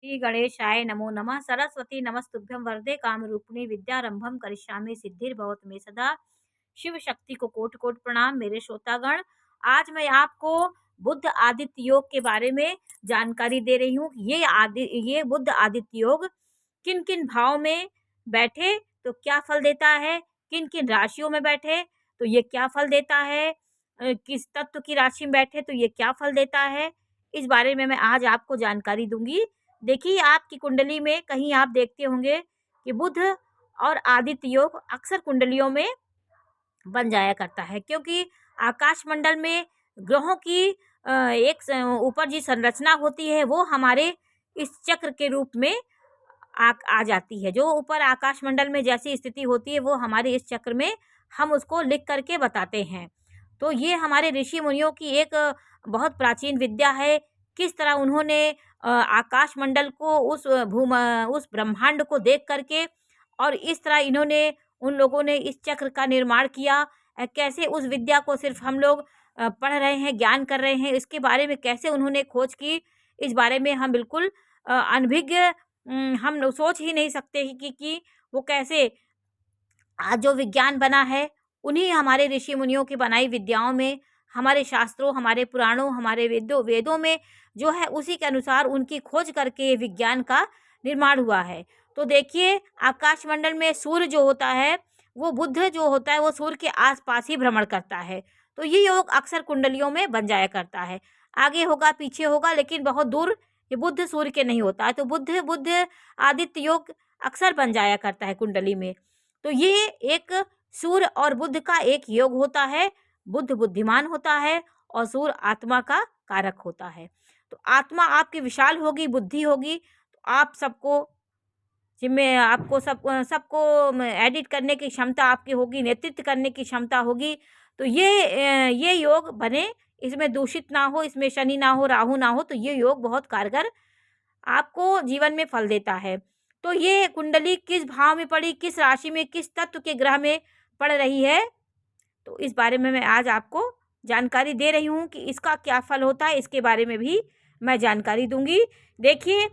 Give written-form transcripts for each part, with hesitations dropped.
श्री गणेशाय नमो नमः। सरस्वती नमस्तुभ्यं वरदे कामरूपिणी विद्यारंभम करिष्यामि सिद्धिर्भवतु मे सदा। शिव शक्ति को कोटि कोटि प्रणाम मेरे श्रोतागण। आज मैं आपको बुद्ध आदित्य योग के बारे में जानकारी दे रही हूँ। ये बुद्ध आदित्य योग किन किन भाव में बैठे तो क्या फल देता है, किन किन राशियों में बैठे तो ये क्या फल देता है, किस तत्व की राशि में बैठे तो ये क्या फल देता है, इस बारे में मैं आज आपको जानकारी दूंगी। देखिए, आपकी कुंडली में कहीं आप देखते होंगे कि बुध और आदित्य योग अक्सर कुंडलियों में बन जाया करता है, क्योंकि आकाश मंडल में ग्रहों की एक ऊपर जी संरचना होती है, वो हमारे इस चक्र के रूप में आ जाती है। जो ऊपर आकाश मंडल में जैसी स्थिति होती है, वो हमारे इस चक्र में हम उसको लिख करके बताते हैं। तो ये हमारे ऋषि मुनियों की एक बहुत प्राचीन विद्या है। किस तरह उन्होंने आकाश मंडल को उस ब्रह्मांड को देख करके और इस तरह इन्होंने उन लोगों ने इस चक्र का निर्माण किया। कैसे उस विद्या को सिर्फ हम लोग पढ़ रहे हैं, ज्ञान कर रहे हैं, इसके बारे में कैसे उन्होंने खोज की, इस बारे में हम बिल्कुल अनभिज्ञ, हम सोच ही नहीं सकते कि वो कैसे आज जो विज्ञान बना है, उन्हीं हमारे ऋषि मुनियों की बनाई विद्याओं में, हमारे शास्त्रों, हमारे पुराणों, हमारे वेदों में जो है उसी के अनुसार उनकी खोज करके विज्ञान का निर्माण हुआ है। तो देखिए, आकाशमंडल में सूर्य जो होता है, वो बुध जो होता है, वो सूर्य के आसपास ही भ्रमण करता है। तो ये योग अक्सर कुंडलियों में बन जाया करता है। आगे होगा, पीछे होगा, लेकिन बहुत दूर ये बुध सूर्य के नहीं होता है। तो बुध आदित्य योग अक्सर बन जाया करता है कुंडली में। तो ये एक सूर्य और बुध का एक योग होता है। बुध बुद्धिमान होता है और सूर्य आत्मा का कारक होता है। तो आत्मा आपकी विशाल होगी, बुद्धि होगी, तो आप सबको जिम्मे आपको सबको एडिट करने की क्षमता आपकी होगी, नेतृत्व करने की क्षमता होगी। तो ये योग बने, इसमें दूषित ना हो, इसमें शनि ना हो, राहु ना हो, तो ये योग बहुत कारगर आपको जीवन में फल देता है। तो ये कुंडली किस भाव में पड़ी, किस राशि में, किस तत्व के ग्रह में पड़ रही है, तो इस बारे में मैं आज आपको जानकारी दे रही हूँ कि इसका क्या फल होता है, इसके बारे में भी मैं जानकारी दूंगी। देखिए,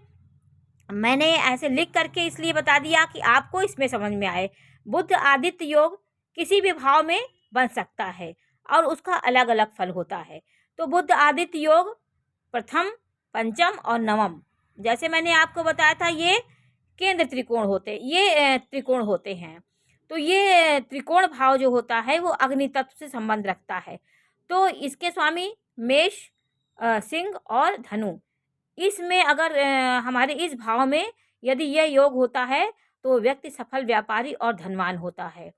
मैंने ऐसे लिख करके इसलिए बता दिया कि आपको इसमें समझ में आए। बुध आदित्य योग किसी भी भाव में बन सकता है और उसका अलग अलग फल होता है। तो बुध आदित्य योग प्रथम, पंचम और नवम, जैसे मैंने आपको बताया था, ये केंद्र त्रिकोण होते, ये त्रिकोण होते हैं। तो ये त्रिकोण भाव जो होता है, वो अग्नि तत्व से संबंध रखता है। तो इसके स्वामी मेष, सिंह और धनु, इसमें अगर हमारे इस भाव में यदि यह योग होता है, तो व्यक्ति सफल व्यापारी और धनवान होता है।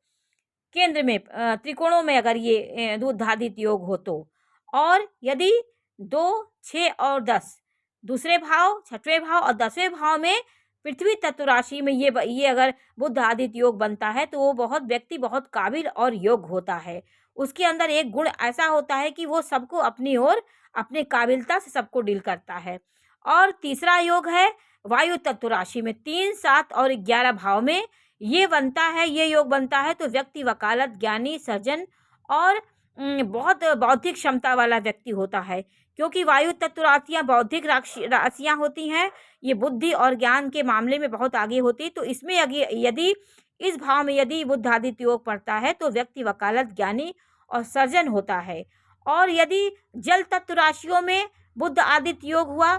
केंद्र में त्रिकोणों में अगर ये बुधादित्य योग हो तो, और यदि 2, 6 और 10 दूसरे भाव, छठवें भाव और 10वें भाव में पृथ्वी तत्व राशि में ये अगर बुध आदित्य योग बनता है, तो वो व्यक्ति बहुत काबिल और योग्य होता है। उसके अंदर एक गुण ऐसा होता है कि वो सबको अपनी ओर, अपनी काबिलता से सबको डील करता है। और तीसरा योग है वायु तत्व राशि में 3, 7 और 11 भाव में ये बनता है, ये योग बनता है, तो व्यक्ति वकालत, ज्ञानी, सर्जन और बहुत बौद्धिक क्षमता वाला व्यक्ति होता है। क्योंकि वायु तत्व राशियाँ बौद्धिक राशियाँ होती हैं, ये बुद्धि और ज्ञान के मामले में बहुत आगे होती है। तो इसमें यदि इस भाव में यदि बुध आदित्य योग पड़ता है, तो व्यक्ति वकालत, ज्ञानी और सर्जन होता है। और यदि जल तत्व राशियों में बुध आदित्य योग हुआ,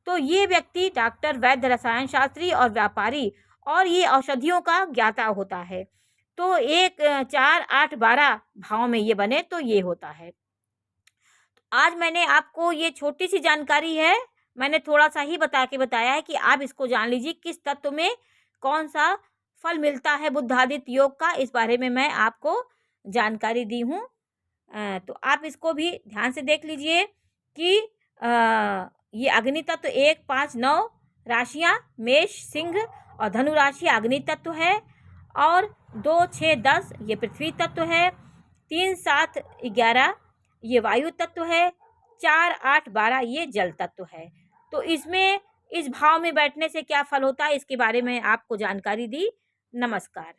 तो ये व्यक्ति डॉक्टर, वैद्य, रसायन शास्त्री और व्यापारी और ये औषधियों का ज्ञाता होता है। तो 1, 4, 8, 12 भाव में ये बने तो ये होता है। आज मैंने आपको ये छोटी सी जानकारी है, मैंने थोड़ा सा ही बताया है कि आप इसको जान लीजिए किस तत्व में कौन सा फल मिलता है बुधादित्य योग का, इस बारे में मैं आपको जानकारी दी हूँ। तो आप इसको भी ध्यान से देख लीजिए कि ये अग्नि तत्व 1, 5, 9 राशियाँ मेष, सिंह और धनु राशि अग्नि तत्व है, और 2, 6, 10 ये पृथ्वी तत्व है, 3, 7, 11 ये वायु तत्व है, 4, 8, 12 ये जल तत्व है। तो इसमें इस भाव में बैठने से क्या फल होता है, इसके बारे में आपको जानकारी दी। नमस्कार।